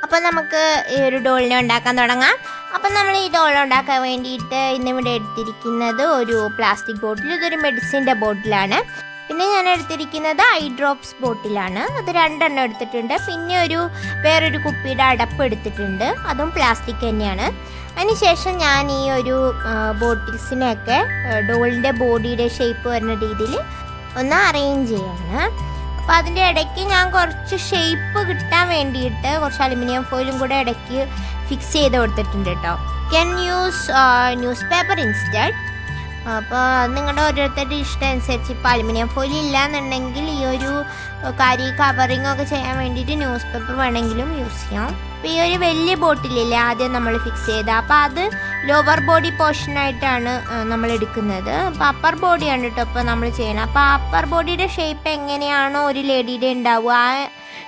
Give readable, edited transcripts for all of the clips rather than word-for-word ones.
അപ്പോൾ നമുക്ക് ഈ ഒരു ഡോളിനെ ഉണ്ടാക്കാൻ തുടങ്ങാം. അപ്പം നമ്മൾ ഈ ഡോൾ ഉണ്ടാക്കാൻ വേണ്ടിയിട്ട് ഇന്നിവിടെ എടുത്തിരിക്കുന്നത് ഒരു പ്ലാസ്റ്റിക് ബോട്ടിൽ. ഇതൊരു മെഡിസിൻ്റെ ബോട്ടിലാണ്. പിന്നെ ഞാൻ എടുത്തിരിക്കുന്നത് ഐ ഡ്രോപ്സ് ബോട്ടിലാണ്. അത് 2 എണ്ണം എടുത്തിട്ടുണ്ട്. പിന്നെ വേറൊരു കുപ്പിയുടെ അടപ്പ് എടുത്തിട്ടുണ്ട്. അതും പ്ലാസ്റ്റിക് തന്നെയാണ്. അതിനുശേഷം ഞാൻ ഈ ഒരു ബോട്ടിൽസിനെയൊക്കെ ഡോളിൻ്റെ ബോഡിയുടെ ഷേപ്പ് വരുന്ന രീതിയിൽ ഒന്ന് അറേഞ്ച് ചെയ്യാണ്. അപ്പോൾ അതിൻ്റെ ഇടയ്ക്ക് ഞാൻ കുറച്ച് ഷേപ്പ് കിട്ടാൻ വേണ്ടിയിട്ട് കുറച്ച് അലുമിനിയം ഫോയിലും കൂടെ ഇടയ്ക്ക് ഫിക്സ് ചെയ്ത് കൊടുത്തിട്ടുണ്ട് കേട്ടോ. Can use news paper instead. അപ്പോൾ നിങ്ങളുടെ ഓരോരുത്തരുടെ ഇഷ്ടം അനുസരിച്ച് ഇപ്പോൾ അലുമിനിയം ഫോയിൽ ഇല്ല എന്നുണ്ടെങ്കിൽ ഈ ഒരു കവറിങ് ഒക്കെ ചെയ്യാൻ വേണ്ടിയിട്ട് ന്യൂസ് പേപ്പർ വേണമെങ്കിലും യൂസ് ചെയ്യാം. അപ്പോൾ ഈ ഒരു വലിയ ബോട്ടിലില്ലേ ആദ്യം നമ്മൾ ഫിക്സ് ചെയ്ത്, അപ്പോൾ അത് ലോവർ ബോഡി പോർഷനായിട്ടാണ് നമ്മൾ എടുക്കുന്നത്. അപ്പോൾ അപ്പർ ബോഡിയാണ് കേട്ടോ ഇപ്പോൾ നമ്മൾ ചെയ്യണം. അപ്പോൾ അപ്പർ ബോഡിയുടെ ഷേപ്പ് എങ്ങനെയാണോ ഒരു ലേഡിയുടെ ഉണ്ടാവുക ആ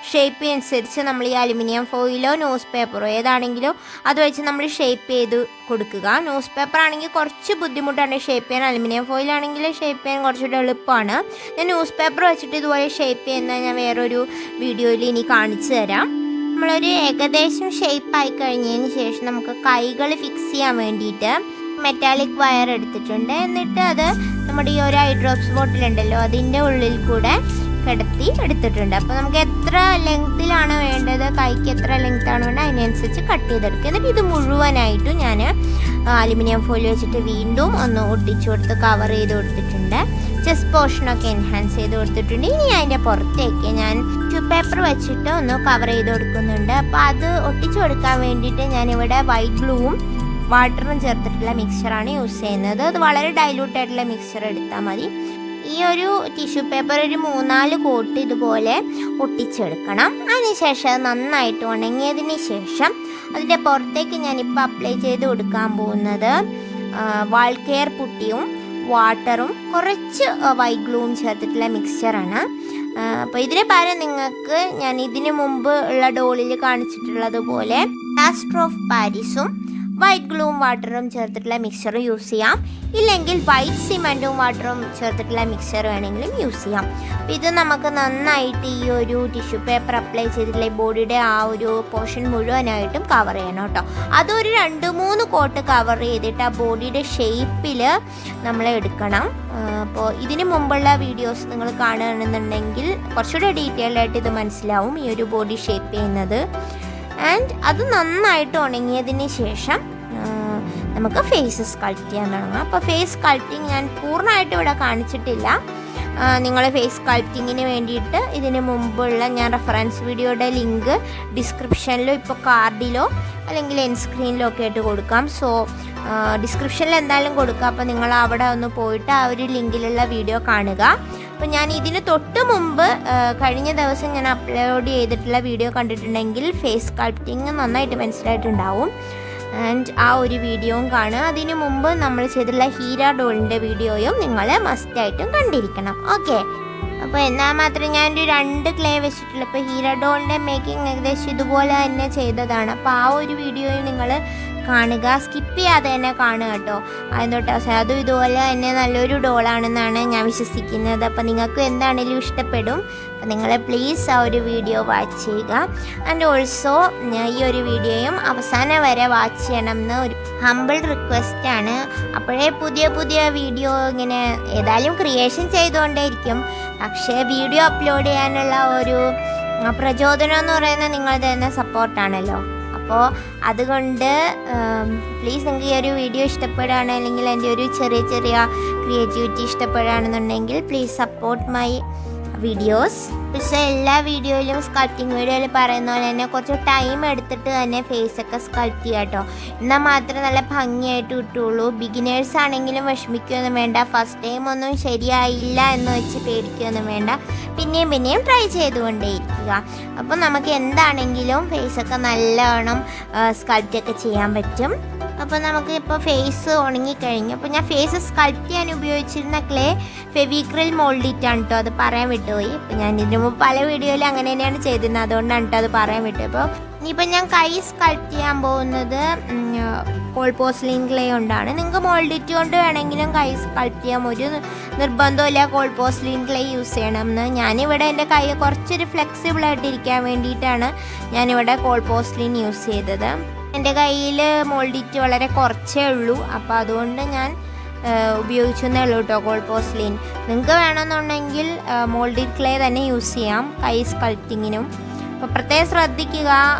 ഷേപ്പ് അനുസരിച്ച് നമ്മൾ ഈ അലുമിനിയം ഫോയിലോ ന്യൂസ് പേപ്പറോ ഏതാണെങ്കിലോ അത് വെച്ച് നമ്മൾ ഷേപ്പ് ചെയ്ത് കൊടുക്കുക. ന്യൂസ് പേപ്പർ ആണെങ്കിൽ കുറച്ച് ബുദ്ധിമുട്ടാണ് ഷേപ്പ് ചെയ്യാൻ. അലുമിനിയം ഫോയിലാണെങ്കിൽ ഷേപ്പ് ചെയ്യാൻ കുറച്ചുകൂടെ എളുപ്പമാണ്. ഞാൻ ന്യൂസ് പേപ്പർ വെച്ചിട്ട് ഇതുപോലെ ഷേപ്പ് ചെയ്യുന്ന ഞാൻ വേറൊരു വീഡിയോയിൽ ഇനി കാണിച്ചു തരാം. നമ്മളൊരു ഏകദേശം ഷേപ്പായി കഴിഞ്ഞതിന് ശേഷം നമുക്ക് കൈകൾ ഫിക്സ് ചെയ്യാൻ വേണ്ടിയിട്ട് മെറ്റാലിക് വയർ എടുത്തിട്ടുണ്ട്. എന്നിട്ട് അത് നമ്മുടെ ഈ ഒരു ഐ ഡ്രോപ്സ് ബോട്ടിലുണ്ടല്ലോ അതിൻ്റെ ഉള്ളിൽ കൂടെ കിടത്തി എടുത്തിട്ടുണ്ട്. അപ്പോൾ നമുക്ക് എത്ര ലെങ്ത്തിലാണ് വേണ്ടത്, കൈക്ക് എത്ര ലെങ്ത്താണ് വേണ്ടത് അതിനനുസരിച്ച് കട്ട് ചെയ്തെടുക്കുക. എന്നിട്ട് ഇത് മുഴുവനായിട്ടും ഞാൻ അലുമിനിയം ഫോയിൽ വെച്ചിട്ട് വീണ്ടും ഒന്ന് ഒട്ടിച്ചു കൊടുത്ത് കവർ ചെയ്ത് കൊടുത്തിട്ടുണ്ട്. ചെസ്റ്റ് പോർഷനൊക്കെ എൻഹാൻസ് ചെയ്ത് കൊടുത്തിട്ടുണ്ട്. ഇനി അതിൻ്റെ പുറത്തേക്ക് ഞാൻ ടിഷ്യൂ പേപ്പർ വെച്ചിട്ട് ഒന്ന് കവർ ചെയ്ത് കൊടുക്കുന്നുണ്ട്. അപ്പോൾ അത് ഒട്ടിച്ചു കൊടുക്കാൻ വേണ്ടിയിട്ട് ഞാനിവിടെ വൈറ്റ് ഗ്ലൂവും വാട്ടറും ചേർത്തിട്ടുള്ള മിക്സറാണ് യൂസ് ചെയ്യുന്നത്. അത് വളരെ ഡൈലൂട്ട് ആയിട്ടുള്ള മിക്സർ എടുത്താൽ മതി. ഈ ഒരു ടിഷ്യൂ പേപ്പർ ഒരു 3-4 കോട്ട് ഇതുപോലെ ഒട്ടിച്ചെടുക്കണം. അതിനുശേഷം അത് നന്നായിട്ട് ഉണങ്ങിയതിന് ശേഷം അതിൻ്റെ പുറത്തേക്ക് ഞാനിപ്പോൾ അപ്ലൈ ചെയ്ത് കൊടുക്കാൻ പോകുന്നത് വാൾ കെയർ പുട്ടിയും വാട്ടറും കുറച്ച് വൈറ്റ് ഗ്ലൂവും ചേർത്തിട്ടുള്ള മിക്സ്ചറാണ്. അപ്പോൾ ഇതിന് പകരം നിങ്ങൾക്ക് ഞാൻ ഇതിനു മുമ്പ് ഉള്ള ഡോളിൽ കാണിച്ചിട്ടുള്ളതുപോലെ പ്ലാസ്റ്റർ ഓഫ് പാരീസും വൈറ്റ് ഗ്ലൂവും വാട്ടറും ചേർത്തിട്ടുള്ള മിക്സർ യൂസ് ചെയ്യാം. ഇല്ലെങ്കിൽ വൈറ്റ് സിമെൻറ്റും വാട്ടറും ചേർത്തിട്ടുള്ള മിക്സർ വേണമെങ്കിലും യൂസ് ചെയ്യാം. അപ്പോൾ ഇത് നമുക്ക് നന്നായിട്ട് ഈ ഒരു ടിഷ്യൂ പേപ്പർ അപ്ലൈ ചെയ്തിട്ടുള്ള ബോഡിയുടെ ആ ഒരു പോർഷൻ മുഴുവനായിട്ടും കവർ ചെയ്യണം കേട്ടോ. അതൊരു 2-3 കോട്ട് കവർ ചെയ്തിട്ട് ആ ബോഡിയുടെ ഷേപ്പിൽ നമ്മൾ എടുക്കണം. അപ്പോൾ ഇതിന് മുമ്പുള്ള വീഡിയോസ് നിങ്ങൾ കാണുകയാണെന്നുണ്ടെങ്കിൽ കുറച്ചുകൂടെ ഡീറ്റെയിൽ ആയിട്ട് ഇത് മനസ്സിലാവും ഈ ഒരു ബോഡി ഷേപ്പ് ചെയ്യുന്നത്. ആൻഡ് അത് നന്നായിട്ട് ഉണങ്ങിയതിന് ശേഷം നമുക്ക് ഫേസ് സ്കൾപ്റ്റ് ചെയ്യാൻ തുടങ്ങാം. അപ്പോൾ ഫേസ് സ്കൾപ്റ്റിങ് ഞാൻ പൂർണ്ണമായിട്ട് ഇവിടെ കാണിച്ചിട്ടില്ല. നിങ്ങൾ ഫേസ് സ്കൾപ്റ്റിങ്ങിന് വേണ്ടിയിട്ട് ഇതിന് മുമ്പുള്ള ഞാൻ റെഫറൻസ് വീഡിയോയുടെ ലിങ്ക് ഡിസ്ക്രിപ്ഷനിലോ ഇപ്പോൾ കാർഡിലോ അല്ലെങ്കിൽ എൻ സ്ക്രീനിലോ ഒക്കെ ആയിട്ട് കൊടുക്കാം. സോ ഡിസ്ക്രിപ്ഷനിൽ എന്തായാലും കൊടുക്കാം. അപ്പോൾ നിങ്ങൾ അവിടെ ഒന്ന് പോയിട്ട് ആ ഒരു ലിങ്കിലുള്ള വീഡിയോ കാണുക. അപ്പോൾ ഞാൻ ഇതിന് തൊട്ട് മുമ്പ് കഴിഞ്ഞ ദിവസം ഞാൻ അപ്ലോഡ് ചെയ്തിട്ടുള്ള വീഡിയോ കണ്ടിട്ടുണ്ടെങ്കിൽ ഫേസ് സ്കൾപ്റ്റിങ് നന്നായിട്ട് മനസ്സിലായിട്ടുണ്ടാവും. ആൻഡ് ആ ഒരു വീഡിയോയും കാണുക. അതിന് മുമ്പ് നമ്മൾ ചെയ്തിട്ടുള്ള ഹീര ഡോളിൻ്റെ വീഡിയോയും നിങ്ങൾ മസ്റ്റായിട്ടും കണ്ടിരിക്കണം. ഓക്കെ, അപ്പോൾ എന്നാൽ മാത്രം ഞാനൊരു 2 ക്ലേ വെച്ചിട്ടുള്ള ഇപ്പോൾ ഹീര ഡോളിൻ്റെ മേക്കിംഗ് ഏകദേശം ഇതുപോലെ തന്നെ ചെയ്തതാണ്. അപ്പോൾ ആ ഒരു വീഡിയോയും നിങ്ങൾ കാണുക, സ്കിപ്പ് ചെയ്യാതെ തന്നെ കാണുക കേട്ടോ. അതുതൊട്ട് അതും ഇതുപോലെ തന്നെ നല്ലൊരു ഡോളാണെന്നാണ് ഞാൻ വിശ്വസിക്കുന്നത്. അപ്പോൾ നിങ്ങൾക്ക് എന്താണെങ്കിലും ഇഷ്ടപ്പെടും. അപ്പോൾ നിങ്ങൾ പ്ലീസ് ആ ഒരു വീഡിയോ വാച്ച് ചെയ്യുക. ആൻഡ് ഓൾസോ ഈ ഒരു വീഡിയോയും അവസാനം വരെ വാച്ച് ചെയ്യണം എന്ന് ഒരു ഹംബിൾ റിക്വസ്റ്റാണ്. അപ്പോഴേ പുതിയ വീഡിയോ ഇങ്ങനെ ഏതായാലും ക്രിയേഷൻ ചെയ്തുകൊണ്ടേയിരിക്കും. പക്ഷേ വീഡിയോ അപ്ലോഡ് ചെയ്യാനുള്ള ഒരു പ്രചോദനം എന്ന് പറയുന്നത് നിങ്ങളുടെ തന്നെ സപ്പോർട്ടാണല്ലോ. അപ്പോൾ അതുകൊണ്ട് പ്ലീസ് നിങ്ങൾക്ക് ഈ ഒരു വീഡിയോ ഇഷ്ടപ്പെടുകയാണ് അല്ലെങ്കിൽ എൻ്റെ ഒരു ചെറിയ ക്രിയേറ്റിവിറ്റി ഇഷ്ടപ്പെടുകയാണെന്നുണ്ടെങ്കിൽ പ്ലീസ് സപ്പോർട്ട് മൈ വീഡിയോസ്. പക്ഷേ എല്ലാ വീഡിയോയിലും സ്കൾപ്റ്റിംഗ് വീഡിയോയിൽ പറയുന്ന പോലെ തന്നെ കുറച്ച് ടൈം എടുത്തിട്ട് തന്നെ ഫേസൊക്കെ സ്കൾപ്റ്റ് ചെയ്യാം കേട്ടോ. എന്നാൽ മാത്രമേ നല്ല ഭംഗിയായിട്ട് കിട്ടുള്ളൂ. ബിഗിനേഴ്സ് ആണെങ്കിലും വിഷമിക്കുകയൊന്നും വേണ്ട. ഫസ്റ്റ് ടൈം ഒന്നും ശരിയായില്ല എന്ന് വെച്ച് പേടിക്കുകയൊന്നും വേണ്ട. പിന്നെയും ട്രൈ ചെയ്തുകൊണ്ടേയിരിക്കുക. അപ്പോൾ നമുക്ക് എന്താണെങ്കിലും ഫേസൊക്കെ നല്ലോണം സ്കൾപ്റ്റൊക്കെ ചെയ്യാൻ പറ്റും. അപ്പോൾ നമുക്ക് ഇപ്പോൾ ഫേസ് ഉണങ്ങിക്കഴിഞ്ഞു. അപ്പോൾ ഞാൻ ഫേസ് സ്കൾപ്റ്റ് ചെയ്യാൻ ഉപയോഗിച്ചിരുന്ന ക്ലേ ഫെവിക്രിൽ മൗൾഡിറ്റ് ആണ് കേട്ടോ. അത് പറയാൻ വിട്ടുപോയി. അപ്പോൾ ഞാൻ ഇതിനു മുമ്പ് പല വീഡിയോയിൽ അങ്ങനെ തന്നെയാണ് ചെയ്തിരുന്നത്, അതുകൊണ്ടാണ് കേട്ടോ അത് പറയാൻ വിട്ടു. അപ്പോൾ ഇനിയിപ്പോൾ ഞാൻ കൈ സ്കൾപ്റ്റ് ചെയ്യാൻ പോകുന്നത് കോൾപോസ്ലിൻ ക്ലേ കൊണ്ടാണ്. നിങ്ങൾക്ക് മൗൾഡിറ്റ് കൊണ്ട് വേണമെങ്കിലും കൈ സ്കൾപ്റ്റ് ചെയ്യാം. ഒരു നിർബന്ധമില്ല കോൾപോസ്ലിൻ ക്ലേ യൂസ് ചെയ്യണമെന്ന്. ഞാനിവിടെ എൻ്റെ കൈ കുറച്ചൊരു ഫ്ലെക്സിബിളായിട്ട് ഇരിക്കാൻ വേണ്ടിയിട്ടാണ് ഞാനിവിടെ കോൾപോസ്ലിൻ യൂസ് ചെയ്തത്. എൻ്റെ കയ്യിൽ മൗൾഡിറ്റ് വളരെ കുറച്ചേ ഉള്ളൂ. അപ്പോൾ അതുകൊണ്ട് ഞാൻ ഉപയോഗിച്ചെന്നേ ഉള്ളൂ കേട്ടോ കോൾപോസ്ലിൻ. നിങ്ങൾക്ക് വേണമെന്നുണ്ടെങ്കിൽ മൗൾഡിറ്റ് ക്ലേ തന്നെ യൂസ് ചെയ്യാം കൈ സ്കൾപ്റ്റിങ്ങിനും. അപ്പോൾ പ്രത്യേകം ശ്രദ്ധിക്കുക,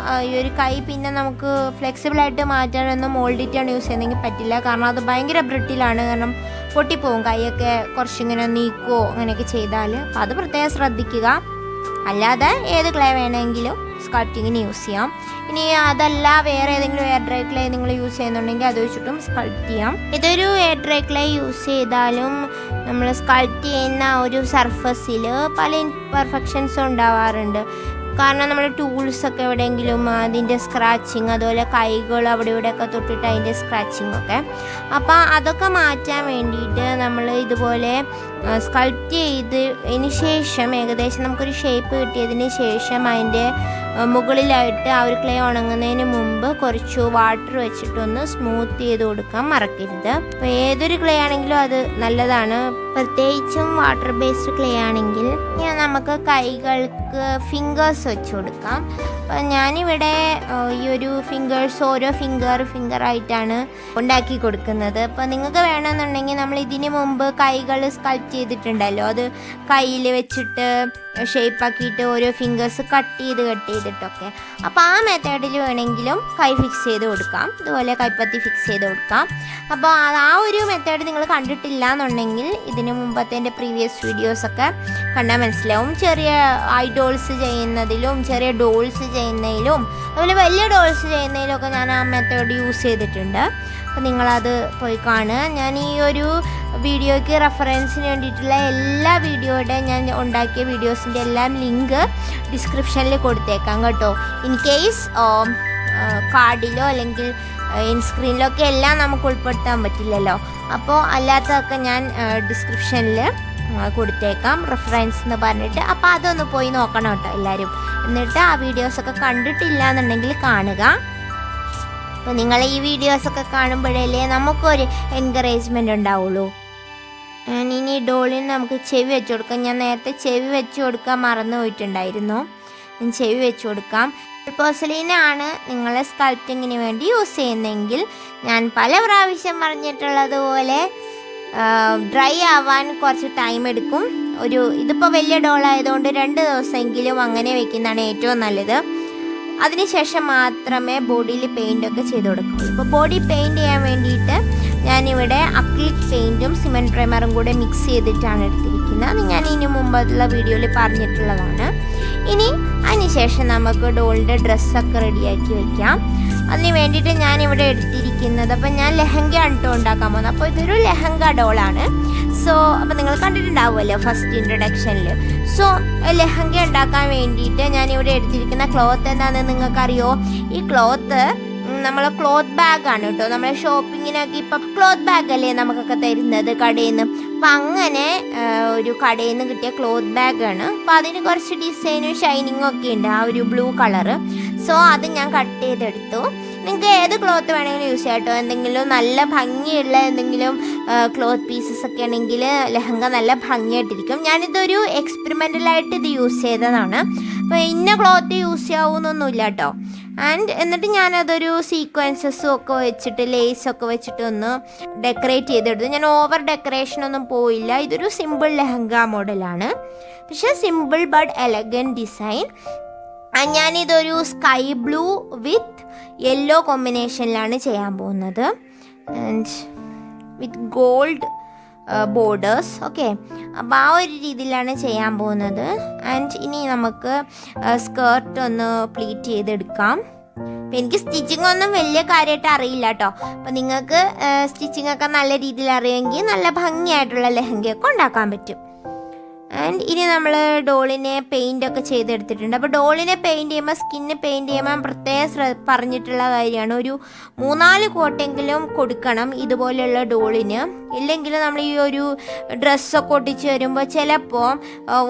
ഈ ഒരു കൈ പിന്നെ നമുക്ക് ഫ്ലെക്സിബിളായിട്ട് മാറ്റാനൊന്നും മൗൾഡിറ്റാണ് യൂസ് ചെയ്യുന്നതെങ്കിൽ പറ്റില്ല. കാരണം അത് ഭയങ്കര ബ്രിട്ടിലാണ്. കാരണം പൊട്ടിപ്പോവും കൈയൊക്കെ കുറച്ചിങ്ങനെ നീക്കുകയോ അങ്ങനെയൊക്കെ ചെയ്താൽ. അപ്പോൾ അത് പ്രത്യേകം ശ്രദ്ധിക്കുക. അല്ലാതെ ഏത് ക്ലേ വേണമെങ്കിലും സ്കൾപ്റ്റിങ്ങിന് യൂസ് ചെയ്യാം. ഇനി അതല്ല വേറെ ഏതെങ്കിലും എയർ ഡ്രൈ ക്ലേ നിങ്ങൾ യൂസ് ചെയ്യുന്നുണ്ടെങ്കിൽ അത് വെച്ചിട്ടും സ്കൾപ്റ്റ് ചെയ്യാം. ഇതൊരു എയർ ഡ്രൈ ക്ലേ യൂസ് ചെയ്താലും നമ്മൾ സ്കൾപ്റ്റ് ചെയ്യുന്ന ഒരു സർഫസിൽ പല ഇംപെർഫെക്ഷൻസും ഉണ്ടാവാറുണ്ട്. കാരണം നമ്മുടെ ടൂൾസൊക്കെ എവിടെയെങ്കിലും അതിൻ്റെ സ്ക്രാച്ചിങ്, അതുപോലെ കൈകൾ അവിടെ ഇവിടെയൊക്കെ തൊട്ടിട്ട് അതിൻ്റെ സ്ക്രാച്ചിങ് ഒക്കെ. അപ്പോൾ അതൊക്കെ മാറ്റാൻ വേണ്ടിയിട്ട് നമ്മൾ ഇതുപോലെ സ്കൾപ്റ്റ് ചെയ്തതിന് ശേഷം ഏകദേശം നമുക്കൊരു ഷേപ്പ് കിട്ടിയതിന് ശേഷം അതിൻ്റെ മുകളിലായിട്ട് ആ ഒരു ക്ലേ ഉണങ്ങുന്നതിന് മുമ്പ് കുറച്ച് വാട്ടർ വെച്ചിട്ടൊന്ന് സ്മൂത്ത് ചെയ്ത് കൊടുക്കാൻ മറക്കരുത്. അപ്പോൾ ഏതൊരു ക്ലേ ആണെങ്കിലും അത് നല്ലതാണ്. പ്രത്യേകിച്ചും വാട്ടർ ബേസ്ഡ് ക്ലേ ആണെങ്കിൽ നമുക്ക് കൈകൾക്ക് ഫിംഗേഴ്സ് വെച്ച് കൊടുക്കാം. അപ്പം ഞാനിവിടെ ഈ ഒരു ഫിംഗേഴ്സ് ഓരോ ഫിംഗറായിട്ടാണ് ഉണ്ടാക്കി കൊടുക്കുന്നത്. അപ്പോൾ നിങ്ങൾക്ക് വേണമെന്നുണ്ടെങ്കിൽ നമ്മൾ ഇതിന് മുമ്പ് കൈകൾ സ്കൾപ്റ്റ് ചെയ്തിട്ടുണ്ടല്ലോ, അത് കയ്യിൽ വെച്ചിട്ട് ഷേപ്പാക്കിയിട്ട് ഓരോ ഫിംഗേഴ്സ് കട്ട് ചെയ്തിട്ടൊക്കെ. അപ്പോൾ ആ മെത്തേഡിൽ വേണമെങ്കിലും കൈ ഫിക്സ് ചെയ്ത് കൊടുക്കാം. ഇതുപോലെ കൈപ്പത്തി ഫിക്സ് ചെയ്ത് കൊടുക്കാം. അപ്പോൾ ആ ഒരു മെത്തേഡ് നിങ്ങൾ കണ്ടിട്ടില്ല എന്നുണ്ടെങ്കിൽ ഇതിന് മുമ്പത്തെ എൻ്റെ പ്രീവിയസ് വീഡിയോസൊക്കെ കണ്ടാൽ മനസ്സിലാവും. ചെറിയ ഐഡോൾസ് ചെയ്യുന്നതിലും ചെറിയ ഡോൾസ് ചെയ്യുന്നതിലും അതുപോലെ വലിയ ഡോൾസ് ചെയ്യുന്നതിലും ഒക്കെ ഞാൻ ആ മെത്തേഡ് യൂസ് ചെയ്തിട്ടുണ്ട്. അപ്പോൾ നിങ്ങളത് പോയി കാണുക. ഞാൻ ഈ ഒരു വീഡിയോയ്ക്ക് റെഫറൻസിന് വേണ്ടിയിട്ടുള്ള എല്ലാ വീഡിയോയുടെ ഞാൻ ഉണ്ടാക്കിയ വീഡിയോസിൻ്റെ എല്ലാം ലിങ്ക് ഡിസ്ക്രിപ്ഷനിൽ കൊടുത്തേക്കാം കേട്ടോ. ഇൻ കേസ് കാർഡിലോ അല്ലെങ്കിൽ സ്ക്രീനിലോ ഒക്കെ എല്ലാം നമുക്ക് ഉൾപ്പെടുത്താൻ പറ്റില്ലല്ലോ. അപ്പോൾ അല്ലാത്തതൊക്കെ ഞാൻ ഡിസ്ക്രിപ്ഷനിൽ കൊടുത്തേക്കാം റെഫറൻസ് എന്ന് പറഞ്ഞിട്ട്. അപ്പോൾ അതൊന്ന് പോയി നോക്കണം കേട്ടോ എല്ലാവരും. എന്നിട്ട് ആ വീഡിയോസൊക്കെ കണ്ടിട്ടില്ല എന്നുണ്ടെങ്കിൽ കാണുക. അപ്പോൾ നിങ്ങൾ ഈ വീഡിയോസൊക്കെ കാണുമ്പോഴല്ലേ നമുക്കൊരു എൻകറേജ്മെൻ്റ് ഉണ്ടാവുള്ളൂ. ഇനി ഡോളിന് നമുക്ക് ചെവി വെച്ച് കൊടുക്കാം. ഞാൻ നേരത്തെ ചെവി വെച്ച് കൊടുക്കാൻ മറന്നു പോയിട്ടുണ്ടായിരുന്നു. ഞാൻ ചെവി വെച്ച് കൊടുക്കാം. പോർസലീനാണ് നിങ്ങൾ സ്കൾപ്റ്റിങ്ങിന് വേണ്ടി യൂസ് ചെയ്യുന്നതെങ്കിൽ ഞാൻ പല പ്രാവശ്യം പറഞ്ഞിട്ടുള്ളതുപോലെ ഡ്രൈ ആവാൻ കുറച്ച് ടൈം എടുക്കും. ഇതിപ്പോൾ വലിയ ഡോളായതുകൊണ്ട് 2 ദിവസമെങ്കിലും അങ്ങനെ വെക്കുന്നതാണ് ഏറ്റവും നല്ലത്. അതിനുശേഷം മാത്രമേ ബോഡിയിൽ പെയിൻ്റൊക്കെ ചെയ്ത് കൊടുക്കുള്ളൂ. ഇപ്പോൾ ബോഡി പെയിൻറ്റ് ചെയ്യാൻ വേണ്ടിയിട്ട് ഞാനിവിടെ അക്രിലിക് പെയിൻറ്റും സിമെൻറ്റ് പ്രൈമറും കൂടെ മിക്സ് ചെയ്തിട്ടാണ് എടുത്തിരിക്കുന്നത്. അത് ഞാൻ ഇതിന് മുമ്പുള്ള വീഡിയോയിൽ പറഞ്ഞിട്ടുള്ളതാണ്. ഇനി അതിനുശേഷം നമുക്ക് ഡോളിൻ്റെ ഡ്രസ്സൊക്കെ റെഡിയാക്കി വയ്ക്കാം. അതിന് വേണ്ടിയിട്ട് ഞാനിവിടെ എടുത്തിരിക്കുന്നത്, അപ്പം ഞാൻ ലെഹങ്ക ആണ് ഉണ്ടാക്കാൻ പോകുന്നത്. അപ്പോൾ ഇതൊരു ലെഹങ്ക ഡോളാണ്. അപ്പോൾ നിങ്ങൾ കണ്ടിട്ടുണ്ടാവുമല്ലോ ഫസ്റ്റ് ഇൻട്രൊഡക്ഷനിൽ. ലെഹങ്ക ഉണ്ടാക്കാൻ വേണ്ടിയിട്ട് ഞാനിവിടെ എടുത്തിരിക്കുന്ന ക്ലോത്ത് എന്താണെന്ന് നിങ്ങൾക്കറിയോ? ഈ ക്ലോത്ത് നമ്മളെ ക്ലോത്ത് ബാഗാണ് കേട്ടോ. നമ്മളെ ഷോപ്പിങ്ങിനൊക്കെ ഇപ്പം ക്ലോത്ത് ബാഗല്ലേ നമുക്കൊക്കെ തരുന്നത് കടയിൽ നിന്ന്. അപ്പം അങ്ങനെ ഒരു കടയിൽ നിന്ന് കിട്ടിയ ക്ലോത്ത് ബാഗാണ്. അപ്പം അതിന് കുറച്ച് ഡിസൈനും ഷൈനിങ്ങും ഒക്കെ ഉണ്ട്, ആ ഒരു ബ്ലൂ കളറ്. അത് ഞാൻ കട്ട് ചെയ്തെടുത്തു. നിങ്ങൾക്ക് ഏത് ക്ലോത്ത് വേണമെങ്കിലും യൂസ് ചെയ്യാം കേട്ടോ. എന്തെങ്കിലും നല്ല ഭംഗിയുള്ള എന്തെങ്കിലും ക്ലോത്ത് പീസസ് ഒക്കെ ആണെങ്കിൽ ലെഹങ്ക നല്ല ഭംഗിയായിട്ടിരിക്കും. ഞാനിതൊരു എക്സ്പെരിമെൻ്റലായിട്ട് ഇത് യൂസ് ചെയ്തതാണ്. അപ്പോൾ ഇന്ന ക്ലോത്ത് യൂസ് ചെയ്യാവുന്നൊന്നുമില്ല കേട്ടോ. എന്നിട്ട് ഞാനതൊരു സീക്വൻസസും ഒക്കെ വെച്ചിട്ട് ലേസൊക്കെ വെച്ചിട്ട് ഒന്ന് ഡെക്കറേറ്റ് ചെയ്തെടുത്തു. ഞാൻ ഓവർ ഡെക്കറേഷനൊന്നും പോയില്ല. ഇതൊരു സിമ്പിൾ ലെഹങ്ക മോഡലാണ്, പക്ഷേ സിമ്പിൾ ബട്ട് എലഗൻറ്റ് ഡിസൈൻ. ഞാനിതൊരു സ്കൈ ബ്ലൂ വിത്ത് യെല്ലോ കോമ്പിനേഷനിലാണ് ചെയ്യാൻ പോകുന്നത്, and with gold borders. Okay, അപ്പോൾ ആ ഒരു രീതിയിലാണ് ചെയ്യാൻ പോകുന്നത്. ആൻഡ് ഇനി നമുക്ക് സ്കേർട്ട് ഒന്ന് പ്ലീറ്റ് ചെയ്തെടുക്കാം. അപ്പം എനിക്ക് സ്റ്റിച്ചിങ് ഒന്നും വലിയ കാര്യമായിട്ട് അറിയില്ല കേട്ടോ. അപ്പം നിങ്ങൾക്ക് സ്റ്റിച്ചിങ് ഒക്കെ നല്ല രീതിയിൽ അറിയുമെങ്കിൽ നല്ല ഭംഗിയായിട്ടുള്ള ലെഹങ്കയൊക്കെ ഉണ്ടാക്കാൻ പറ്റും. ആൻഡ് ഇനി നമ്മൾ ഡോളിനെ പെയിൻ്റൊക്കെ ചെയ്തെടുത്തിട്ടുണ്ട്. അപ്പോൾ ഡോളിനെ പെയിൻറ്റ് ചെയ്യുമ്പോൾ സ്കിന്ന് പെയിൻറ്റ് ചെയ്യുമ്പോൾ പ്രത്യേകം പറഞ്ഞിട്ടുള്ള കാര്യമാണ്, ഒരു 3-4 കോട്ടെങ്കിലും കൊടുക്കണം ഇതുപോലെയുള്ള ഡോളിന്. ഇല്ലെങ്കിൽ നമ്മൾ ഈ ഒരു ഡ്രസ്സൊക്കെ ഒട്ടിച്ച് വരുമ്പോൾ ചിലപ്പോൾ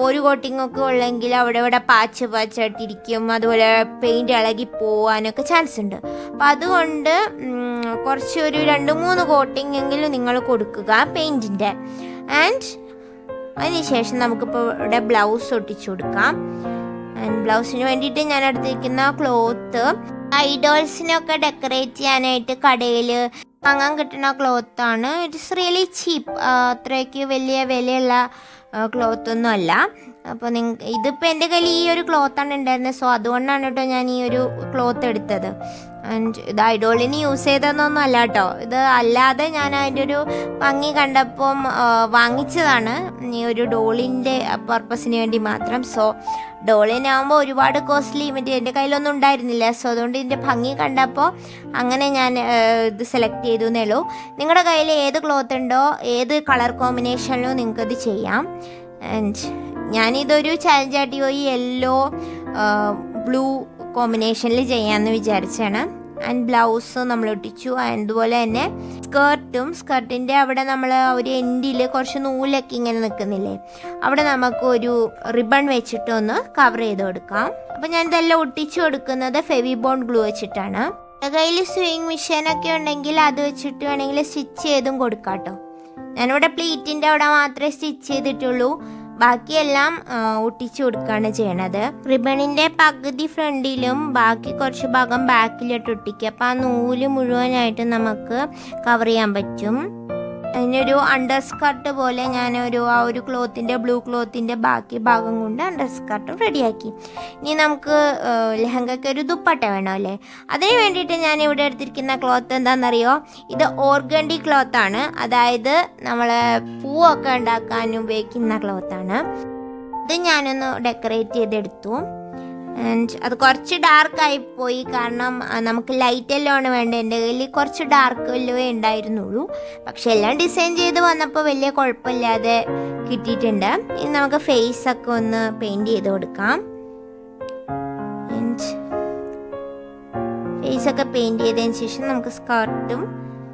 ഒരു കോട്ടിങ്ങൊക്കെ ഉള്ളെങ്കിൽ അവിടെ പാച്ചായിട്ടിരിക്കും, അതുപോലെ പെയിൻറ്റ് ഇളകി പോകാനൊക്കെ ചാൻസ് ഉണ്ട്. അപ്പോൾ അതുകൊണ്ട് കുറച്ച് ഒരു 2-3 കോട്ടിങ്ങെങ്കിലും നിങ്ങൾ കൊടുക്കുക പെയിൻറ്റിൻ്റെ. ആൻഡ് അതിനുശേഷം നമുക്കിപ്പോൾ ഇവിടെ ബ്ലൗസ് ഒട്ടിച്ചു കൊടുക്കാം. ആൻഡ് ബ്ലൗസിന് വേണ്ടിയിട്ട് ഞാൻ എടുത്തിരിക്കുന്ന ക്ലോത്ത് ഐഡോൾസിനൊക്കെ ഡെക്കറേറ്റ് ചെയ്യാനായിട്ട് കടയിൽ വാങ്ങാൻ കിട്ടുന്ന ക്ലോത്താണ്. ഇറ്റ്സ് റിയലി ചീപ്പ്, അത്രയ്ക്ക് വലിയ വിലയുള്ള ക്ലോത്തൊന്നും അല്ല. അപ്പോൾ ഇതിപ്പോൾ എൻ്റെ കയ്യിൽ ഈ ഒരു ക്ലോത്താണ് ഉണ്ടായിരുന്നത്, സോ അതുകൊണ്ടാണ് കേട്ടോ ഞാൻ ഈ ഒരു ക്ലോത്ത് എടുത്തത്. ആൻഡ് ഇത് ഐഡോളിന് യൂസ് ചെയ്തതൊന്നും അല്ല കേട്ടോ, ഇത് അല്ലാതെ ഞാൻ അതിൻ്റെ ഒരു ഭംഗി കണ്ടപ്പം വാങ്ങിച്ചതാണ് ഈ ഒരു ഡോളിൻ്റെ പർപ്പസിന് വേണ്ടി മാത്രം. സോ ഡോളിനാകുമ്പോൾ ഒരുപാട് കോസ്റ്റ്ലി മറ്റേ എൻ്റെ കയ്യിലൊന്നും ഉണ്ടായിരുന്നില്ല, സോ അതുകൊണ്ട് ഇതിൻ്റെ ഭംഗി കണ്ടപ്പോൾ അങ്ങനെ ഞാൻ ഇത് സെലക്ട് ചെയ്തു എന്നേ ഉള്ളൂ. നിങ്ങളുടെ കയ്യിൽ ഏത് ക്ലോത്ത് ഉണ്ടോ, ഏത് കളർ കോമ്പിനേഷനിലോ നിങ്ങൾക്കത് ചെയ്യാം. ആൻഡ് ഞാനിതൊരു ചാലഞ്ചായിട്ട് പോയി യെല്ലോ ബ്ലൂ കോമ്പിനേഷനിൽ ചെയ്യാമെന്ന് വിചാരിച്ചാണ്. ആൻഡ് ബ്ലൗസ് നമ്മൾ ഒട്ടിച്ചു. അതുപോലെ തന്നെ സ്കേർട്ടിൻ്റെ അവിടെ നമ്മൾ ഒരു എൻഡിൽ കുറച്ച് നൂലൊക്കെ ഇങ്ങനെ നിൽക്കുന്നില്ലേ, അവിടെ നമുക്ക് ഒരു റിബൺ വെച്ചിട്ടൊന്ന് കവർ ചെയ്ത് കൊടുക്കാം. അപ്പോൾ ഞാൻ ഇതെല്ലാം ഒട്ടിച്ചു കൊടുക്കുന്നത് ഫെവിബോണ്ട് ഗ്ലൂ വെച്ചിട്ടാണ്. കയ്യിൽ സ്വിങ് മെഷീനൊക്കെ ഉണ്ടെങ്കിൽ അത് വെച്ചിട്ട് വേണമെങ്കിൽ സ്റ്റിച്ച് ചെയ്തും കൊടുക്കാം കേട്ടോ. ഞാനിവിടെ പ്ലീറ്റിൻ്റെ അവിടെ മാത്രമേ സ്റ്റിച്ച് ചെയ്തിട്ടുള്ളൂ, ബാക്കിയെല്ലാം ഒട്ടിച്ചു കൊടുക്കുകയാണ് ചെയ്യണത്. റിബണിൻ്റെ പകുതി ഫ്രണ്ടിലും ബാക്കി കുറച്ച് ഭാഗം ബാക്കിലിട്ട് ഒട്ടിക്കുക. അപ്പോൾ ആ നൂല് മുഴുവനായിട്ട് നമുക്ക് കവർ ചെയ്യാൻ പറ്റും. അതിനൊരു അണ്ടർ സ്കർട്ട് പോലെ ഞാനൊരു ആ ഒരു ക്ലോത്തിൻ്റെ ബ്ലൂ ക്ലോത്തിൻ്റെ ബാക്കി ഭാഗം കൊണ്ട് അണ്ടർ സ്കർട്ടും റെഡിയാക്കി. ഇനി നമുക്ക് ലെഹങ്കയ്ക്ക് ഒരു ദുപ്പട്ട വേണം അല്ലേ, അതിന് വേണ്ടിയിട്ട് ഞാൻ ഇവിടെ എടുത്തിരിക്കുന്ന ക്ലോത്ത് എന്താണെന്നറിയോ, ഇത് ഓർഗൻഡി ക്ലോത്താണ്. അതായത് നമ്മൾ പൂവൊക്കെ ഉണ്ടാക്കാൻ ഉപയോഗിക്കുന്ന ക്ലോത്താണ്. ഇത് ഞാനൊന്ന് ഡെക്കറേറ്റ് ചെയ്തെടുത്തു. ആൻഡ് അത് കുറച്ച് ഡാർക്കായിപ്പോയി, കാരണം നമുക്ക് ലൈറ്റ് എല്ലോ ആണ് വേണ്ടത്. എൻ്റെ കയ്യിൽ കുറച്ച് ഡാർക്ക് എല്ലോ ഉണ്ടായിരുന്നുള്ളൂ, പക്ഷെ എല്ലാം ഡിസൈൻ ചെയ്ത് വന്നപ്പോൾ വലിയ കുഴപ്പമില്ലാതെ കിട്ടിയിട്ടുണ്ട്. ഇനി നമുക്ക് ഫേസൊക്കെ ഒന്ന് പെയിൻറ്റ് ചെയ്ത് കൊടുക്കാം. ആൻഡ് ഫേസൊക്കെ പെയിൻറ്റ് ചെയ്തതിന് ശേഷം നമുക്ക് സ്കർട്ടും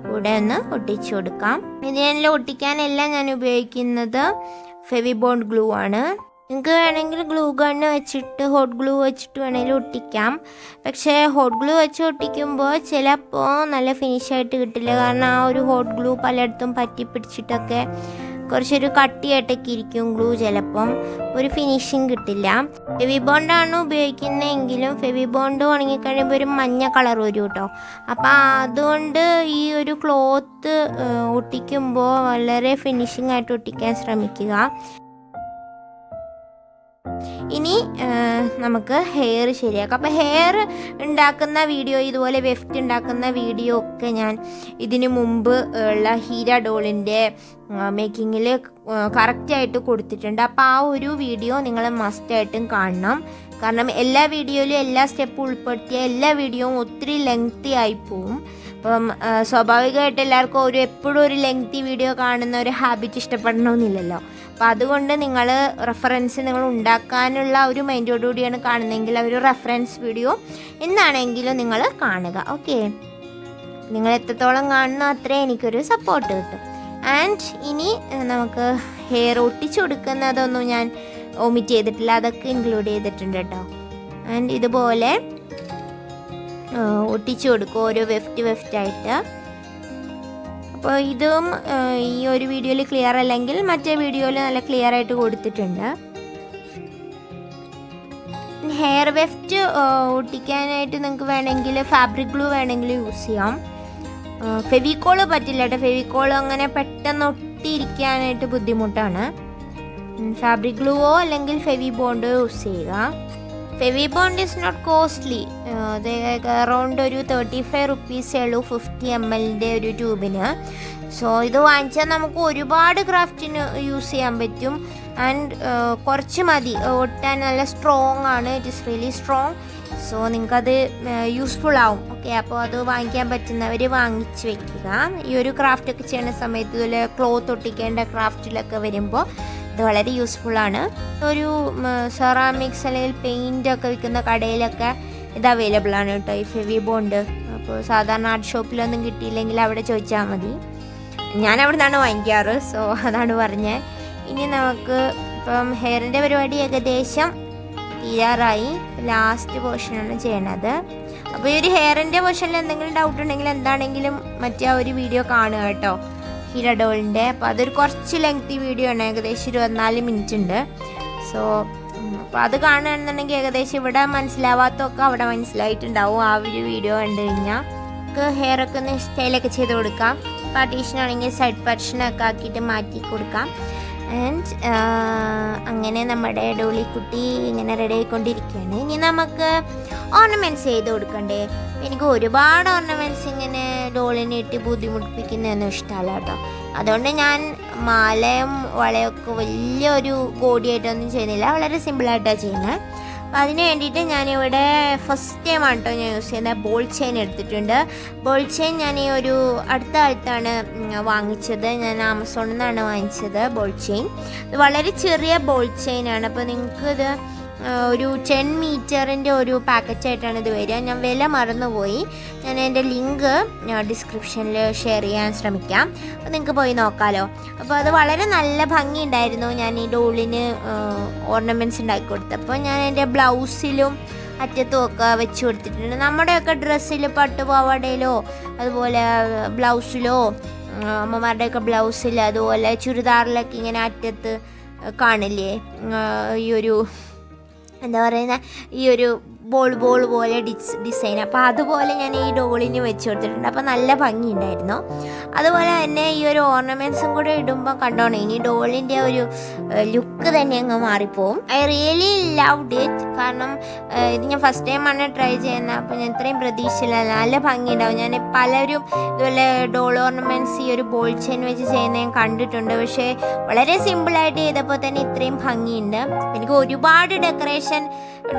കൂടെ ഒന്ന് ഒട്ടിച്ചു കൊടുക്കാം. ഇതിനെല്ലാം ഒട്ടിക്കാനെല്ലാം ഞാൻ ഉപയോഗിക്കുന്നത് ഫെവിബോണ്ട് ഗ്ലൂ ആണ്. നിങ്ങൾക്ക് വേണമെങ്കിൽ ഗ്ലൂ ഗണ്ണ് വെച്ചിട്ട് ഹോട്ട് ഗ്ലൂ വെച്ചിട്ട് വേണമെങ്കിൽ ഒട്ടിക്കാം. പക്ഷേ ഹോട്ട് ഗ്ലൂ വെച്ച് ഒട്ടിക്കുമ്പോൾ ചിലപ്പോൾ നല്ല ഫിനിഷായിട്ട് കിട്ടില്ല, കാരണം ആ ഒരു ഹോട്ട് ഗ്ലൂ പലയിടത്തും പറ്റി പിടിച്ചിട്ടൊക്കെ കുറച്ചൊരു കട്ടിയായിട്ടൊക്കെ ഇരിക്കും ഗ്ലൂ, ചിലപ്പം ഒരു ഫിനിഷിങ് കിട്ടില്ല. ഫെവിബോണ്ടാണ് ഉപയോഗിക്കുന്നതെങ്കിലും ഫെവിബോണ്ട് ഉണങ്ങിക്കഴിയുമ്പോൾ ഒരു മഞ്ഞ കളർ വരും കേട്ടോ. അപ്പം അതുകൊണ്ട് ഈ ഒരു ക്ലോത്ത് ഒട്ടിക്കുമ്പോൾ വളരെ ഫിനിഷിംഗ് ആയിട്ട് ഒട്ടിക്കാൻ ശ്രമിക്കുക. ഇനി നമുക്ക് ഹെയർ ശരിയാക്കാം. അപ്പോൾ ഹെയർ ഉണ്ടാക്കുന്ന വീഡിയോ, ഇതുപോലെ വെഫ്റ്റ് ഉണ്ടാക്കുന്ന വീഡിയോ ഒക്കെ ഞാൻ ഇതിനു മുമ്പ് ഉള്ള ഹീര ഡോളിൻ്റെ മേക്കിങ്ങിൽ കറക്റ്റായിട്ട് കൊടുത്തിട്ടുണ്ട്. അപ്പോൾ ആ ഒരു വീഡിയോ നിങ്ങൾ മസ്റ്റായിട്ടും കാണണം, കാരണം എല്ലാ വീഡിയോയിലും എല്ലാ സ്റ്റെപ്പും ഉൾപ്പെടുത്തിയ എല്ലാ വീഡിയോയും ഒത്തിരി ലെങ്തി ആയിപ്പോവും. അപ്പം സ്വാഭാവികമായിട്ട് എല്ലാവർക്കും എപ്പോഴും ഒരു ലെങ്തി വീഡിയോ കാണുന്ന ഒരു ഹാബിറ്റ് ഇഷ്ടപ്പെടണമെന്നില്ലല്ലോ. അപ്പോൾ അതുകൊണ്ട് നിങ്ങൾ നിങ്ങൾ ഉണ്ടാക്കാനുള്ള ഒരു മൈൻഡോടുകൂടിയാണ് കാണുന്നതെങ്കിൽ ഒരു റെഫറൻസ് വീഡിയോ എന്നാണെങ്കിലും നിങ്ങൾ കാണുക. ഓക്കെ, നിങ്ങൾ എത്രത്തോളം കാണുന്ന അത്രയും എനിക്കൊരു സപ്പോർട്ട് കിട്ടും. ആൻഡ് ഇനി നമുക്ക് ഹെയർ ഒട്ടിച്ചു കൊടുക്കുന്നതൊന്നും ഞാൻ ഒമിറ്റ് ചെയ്തിട്ടില്ല, അതൊക്കെ ഇൻക്ലൂഡ് ചെയ്തിട്ടുണ്ട് കേട്ടോ. ആൻഡ് ഇതുപോലെ ഒട്ടിച്ചു കൊടുക്കും ഓരോ വെഫ്റ്റായിട്ട്. അപ്പോൾ ഇതും ഈ ഒരു വീഡിയോയിൽ ക്ലിയർ അല്ലെങ്കിൽ മറ്റേ വീഡിയോയിൽ നല്ല ക്ലിയർ ആയിട്ട് കൊടുത്തിട്ടുണ്ട്. ഹെയർ വെഫ്റ്റ് ഒട്ടിക്കാനായിട്ട് നിങ്ങൾക്ക് വേണമെങ്കിൽ ഫാബ്രിക് ഗ്ലൂ വേണമെങ്കിൽ യൂസ് ചെയ്യാം. ഫെവിക്കോള് പറ്റില്ല കേട്ടോ, ഫെവിക്കോള് അങ്ങനെ പെട്ടെന്ന് ഒട്ടിയിരിക്കാനായിട്ട് ബുദ്ധിമുട്ടാണ്. ഫാബ്രിക് ഗ്ലൂവോ അല്ലെങ്കിൽ ഫെവി ബോണ്ടോ യൂസ് ചെയ്യുക. Fevibond is not costly. Around ഒരു 35 റുപ്പീസേ ഉള്ളൂ 50 ml ഒരു ട്യൂബിന്. സോ ഇത് വാങ്ങിച്ചാൽ നമുക്ക് ഒരുപാട് ക്രാഫ്റ്റിന് യൂസ് ചെയ്യാൻ പറ്റും. ആൻഡ് കുറച്ച് മതി ഒട്ടാൻ. നല്ല സ്ട്രോങ് ആണ്, it is really strong. So നിങ്ങൾക്കത് യൂസ്ഫുൾ ആവും. ഓക്കെ, അപ്പോൾ അത് വാങ്ങിക്കാൻ പറ്റുന്നവർ വാങ്ങിച്ച് വെക്കുക. ഈ ഒരു ക്രാഫ്റ്റൊക്കെ ചെയ്യുന്ന സമയത്ത് ഇതുപോലെ ക്ലോത്ത് ഒട്ടിക്കേണ്ട ക്രാഫ്റ്റിലൊക്കെ വരുമ്പോൾ ഇത് വളരെ യൂസ്ഫുള്ളാണ്. ഒരു സെറാമിക്സ് അല്ലെങ്കിൽ പെയിൻ്റ് ഒക്കെ വിൽക്കുന്ന കടയിലൊക്കെ ഇത് അവൈലബിൾ ആണ് കേട്ടോ, ഈ ഫെവിബോണ്ട്. അപ്പോൾ സാധാരണ ആർട്ട് ഷോപ്പിലൊന്നും കിട്ടിയില്ലെങ്കിൽ അവിടെ ചോദിച്ചാൽ മതി. ഞാൻ അവിടെ നിന്നാണ് വാങ്ങിക്കാറ്. സോ അതാണ് പറഞ്ഞത്. ഇനി നമുക്ക് ഇപ്പം ഹെയറിൻ്റെ പരിപാടി ഏകദേശം തീരാറായി. ലാസ്റ്റ് പോർഷനാണ് ചെയ്യണത്. അപ്പോൾ ഈ ഒരു ഹെയറിൻ്റെ പോർഷനിൽ എന്തെങ്കിലും ഡൗട്ട് ഉണ്ടെങ്കിൽ എന്താണെങ്കിലും മറ്റേ ആ ഒരു വീഡിയോ കാണുക കേട്ടോ, ഹീര ഡോളിൻ്റെ. അപ്പോൾ അതൊരു കുറച്ച് ലെങ്തി വീഡിയോ ആണ്, ഏകദേശം 24 മിനിറ്റ് ഉണ്ട്. സോ അപ്പോൾ അത് കാണുകയാണെന്നുണ്ടെങ്കിൽ ഏകദേശം ഇവിടെ മനസ്സിലാവാത്തൊക്കെ അവിടെ മനസ്സിലായിട്ടുണ്ടാവും ആ ഒരു വീഡിയോ കണ്ടു കഴിഞ്ഞാൽ. നമുക്ക് ഹെയറൊക്കെ ഒന്ന് സ്റ്റൈലൊക്കെ ചെയ്ത് കൊടുക്കാം. പാർട്ടീഷനാണെങ്കിൽ സൈഡ് പാർട്ടീഷനൊക്കെ ആക്കിയിട്ട് മാറ്റി കൊടുക്കാം. ആൻഡ് അങ്ങനെ നമ്മുടെ ഡോളിക്കുട്ടി ഇങ്ങനെ റെഡി ആയിക്കൊണ്ടിരിക്കുകയാണ്. ഇനി നമുക്ക് ഓർണമെൻറ്റ്സ് ചെയ്ത് കൊടുക്കണ്ടേ. എനിക്ക് ഒരുപാട് ഓർണമെൻറ്റ്സ് ഇങ്ങനെ ഡോളിനെ ഇട്ട് ബുദ്ധിമുട്ടിപ്പിക്കുന്നതൊന്നും ഇഷ്ടമല്ല കേട്ടോ. അതുകൊണ്ട് ഞാൻ മാലയും വളയൊക്കെ വലിയൊരു ഗോഡിയായിട്ടൊന്നും ചെയ്യുന്നില്ല, വളരെ സിമ്പിളായിട്ടാണ് ചെയ്യുന്നത്. അപ്പോൾ അതിന് വേണ്ടിയിട്ട് ഞാനിവിടെ ഫസ്റ്റ് ടൈമാണ് കേട്ടോ ഞാൻ യൂസ് ചെയ്യുന്നത്. ബോൾ ചെയിൻ എടുത്തിട്ടുണ്ട്. ബോൾ ചെയിൻ ഞാൻ ഈ ഒരു അടുത്ത കാലത്താണ് വാങ്ങിച്ചത്. ഞാൻ ആമസോണിൽ നിന്നാണ് വാങ്ങിച്ചത് ബോൾ ചെയിൻ. ഇത് വളരെ ചെറിയ ബോൾ ചെയിനാണ്. അപ്പോൾ നിങ്ങൾക്കിത് ഒരു 10 മീറ്ററിൻ്റെ ഒരു പാക്കറ്റായിട്ടാണ് ഇത് വരിക. ഞാൻ വില മറന്നുപോയി. ഞാൻ എൻ്റെ ലിങ്ക് ഡിസ്ക്രിപ്ഷനിൽ ഷെയർ ചെയ്യാൻ ശ്രമിക്കാം. അപ്പോൾ നിങ്ങൾക്ക് പോയി നോക്കാമല്ലോ. അപ്പോൾ അത് വളരെ നല്ല ഭംഗിയുണ്ടായിരുന്നു. ഞാൻ ഈ ഡോളിന് ഓർണമെൻറ്റ്സ് ഉണ്ടാക്കി കൊടുത്തപ്പോൾ ഞാൻ എൻ്റെ ബ്ലൗസിലും അറ്റത്തും ഒക്കെ വെച്ച് കൊടുത്തിട്ടുണ്ട്. നമ്മുടെയൊക്കെ ഡ്രസ്സിൽ പട്ടുപാവാടയിലോ അതുപോലെ ബ്ലൗസിലോ അമ്മമാരുടെയൊക്കെ ബ്ലൗസിൽ അതുപോലെ ചുരിദാറിലൊക്കെ ഇങ്ങനെ അറ്റത്ത് കാണില്ലേ ഈ ഒരു എന്താ പറയുന്ന ഈ ഒരു ബോൾ പോലെ ഡിസൈൻ. അപ്പോൾ അതുപോലെ ഞാൻ ഈ ഡോളിന് വെച്ച് കൊടുത്തിട്ടുണ്ട്. അപ്പോൾ നല്ല ഭംഗിയുണ്ടായിരുന്നു. അതുപോലെ തന്നെ ഈ ഒരു ഓർണമെൻറ്റ്സും കൂടെ ഇടുമ്പോൾ കണ്ടോണം, ഇനി ഡോളിൻ്റെ ഒരു ലുക്ക് തന്നെ അങ്ങ് മാറിപ്പോവും. I really loved it. കാരണം ഇത് ഞാൻ ഫസ്റ്റ് ടൈമാണ് ട്രൈ ചെയ്യുന്നത്. അപ്പോൾ ഞാൻ ഇത്രയും പ്രതീക്ഷയില്ല. നല്ല ഭംഗിയുണ്ടാവും. ഞാൻ പലരും ഇതുപോലെ ഡോൾ ഓർണമെൻറ്റ്സ് ഈ ഒരു ബോൾ ചെയിൻ വെച്ച് ചെയ്യുന്നത് ഞാൻ കണ്ടിട്ടുണ്ട്. പക്ഷേ വളരെ സിമ്പിളായിട്ട് ചെയ്തപ്പോൾ തന്നെ ഇത്രയും ഭംഗിയുണ്ട്. എനിക്ക് ഒരുപാട് ഡെക്കറേഷൻ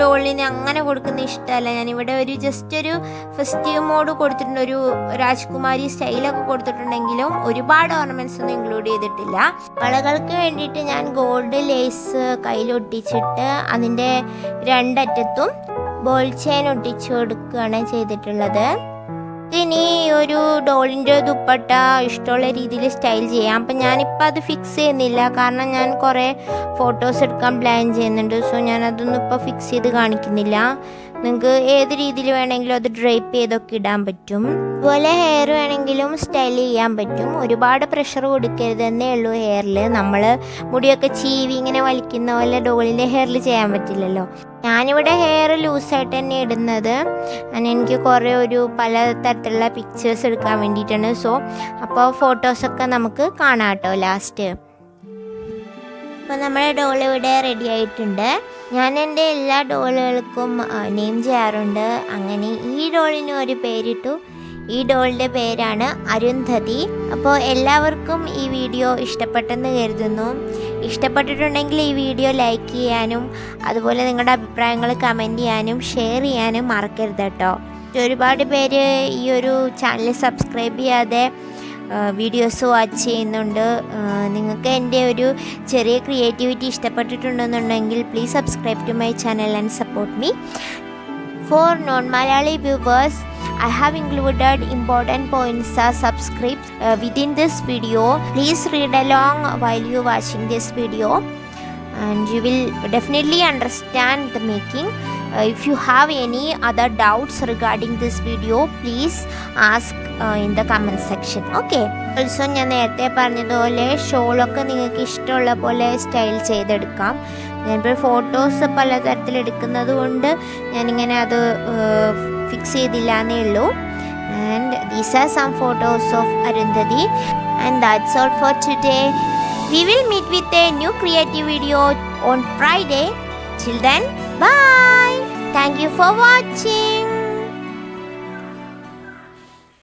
ഡോളിന് അങ്ങനെ കൊടുക്കുന്ന ഇഷ്ടമല്ല. ഞാനിവിടെ ഒരു ജസ്റ്റ് ഒരു ഫെസ്റ്റീവ് മോഡ് കൊടുത്തിട്ടുണ്ട്, ഒരു രാജ്കുമാരി സ്റ്റൈലൊക്കെ കൊടുത്തിട്ടുണ്ടെങ്കിലും ഒരുപാട് ഓർണമെൻറ്റ്സ് ഒന്നും ഇൻക്ലൂഡ് ചെയ്തിട്ടില്ല. വളകൾക്ക് വേണ്ടിയിട്ട് ഞാൻ ഗോൾഡ് ലേസ് കയ്യിലൊട്ടിച്ചിട്ട് അതിൻ്റെ രണ്ടറ്റത്തും ബോൾ ചെയിൻ ഒട്ടിച്ചു കൊടുക്കുകയാണ് ചെയ്തിട്ടുള്ളത്. ഇനി ഒരു ഡോളിൻ്റെ ദുപ്പട്ട ഇഷ്ടമുള്ള രീതിയിൽ സ്റ്റൈൽ ചെയ്യാം. അപ്പം ഞാനിപ്പോൾ അത് ഫിക്സ് ചെയ്യുന്നില്ല, കാരണം ഞാൻ കുറേ ഫോട്ടോസ് എടുക്കാൻ പ്ലാൻ ചെയ്യുന്നുണ്ട്. സോ ഞാനതൊന്നും ഇപ്പോൾ ഫിക്സ് ചെയ്ത് കാണിക്കുന്നില്ല. നിങ്ങൾക്ക് ഏത് രീതിയിൽ വേണമെങ്കിലും അത് ഡ്രൈപ്പ് ചെയ്തൊക്കെ ഇടാൻ പറ്റും. അതുപോലെ ഹെയർ വേണമെങ്കിലും സ്റ്റൈൽ ചെയ്യാൻ പറ്റും. ഒരുപാട് പ്രഷർ കൊടുക്കരുതെന്നേ ഉള്ളൂ ഹെയറിൽ. നമ്മൾ മുടിയൊക്കെ ചീവി ഇങ്ങനെ വലിക്കുന്ന പോലെ ഡോളിൻ്റെ ഹെയറിൽ ചെയ്യാൻ പറ്റില്ലല്ലോ. ഞാനിവിടെ ഹെയർ ലൂസായിട്ട് തന്നെ ഇടുന്നത്. എനിക്ക് കുറേ പല തരത്തിലുള്ള പിക്ചേഴ്സ് എടുക്കാൻ വേണ്ടിയിട്ടാണ്. സോ അപ്പോൾ ഫോട്ടോസൊക്കെ നമുക്ക് കാണാം കേട്ടോ ലാസ്റ്റ്. അപ്പോൾ നമ്മുടെ ഡോൾ ഇവിടെ റെഡി ആയിട്ടുണ്ട്. ഞാൻ എൻ്റെ എല്ലാ ഡോളുകൾക്കും നെയിം ചെയ്യാറുണ്ട്. അങ്ങനെ ഈ ഡോളിന് ഒരു പേരിട്ടു. ഈ ഡോളിൻ്റെ പേരാണ് അരുന്ധതി. അപ്പോൾ എല്ലാവർക്കും ഈ വീഡിയോ ഇഷ്ടപ്പെട്ടെന്ന് കരുതുന്നു. ഇഷ്ടപ്പെട്ടിട്ടുണ്ടെങ്കിൽ ഈ വീഡിയോ ലൈക്ക് ചെയ്യാനും അതുപോലെ നിങ്ങളുടെ അഭിപ്രായങ്ങൾ കമൻറ്റ് ചെയ്യാനും ഷെയർ ചെയ്യാനും മറക്കരുത് കേട്ടോ. ഒരുപാട് പേര് ഈ ഒരു ചാനൽ സബ്സ്ക്രൈബ് ചെയ്യാതെ വീഡിയോസ് വാച്ച് ചെയ്യുന്നുണ്ട്. നിങ്ങൾക്ക് എൻ്റെ ഒരു ചെറിയ ക്രിയേറ്റിവിറ്റി ഇഷ്ടപ്പെട്ടിട്ടുണ്ടെന്നുണ്ടെങ്കിൽ please subscribe to my channel and support me. For non-Malayali viewers, I have included important points as subscribed within this video. Please read along while you watching this video and you will definitely understand the making. If you have any other doubts regarding this video, please ask in the comment section. Okay. Also ഞാൻ നേരത്തെ പറഞ്ഞതുപോലെ ഷോളൊക്കെ നിങ്ങൾക്ക് ഇഷ്ടമുള്ള പോലെ style ചെയ്തെടുക്കാം. ഞാനിപ്പോൾ photos പലതരത്തിൽ എടുക്കുന്നത് കൊണ്ട് ഞാനിങ്ങനെ അത് ഫിക്സ് ചെയ്തില്ല എന്നേ ഉള്ളൂ. And these are some photos of Arundhathi. And that's all for today. We will meet with a new creative video on Friday. Till then, bye. Thank you for watching.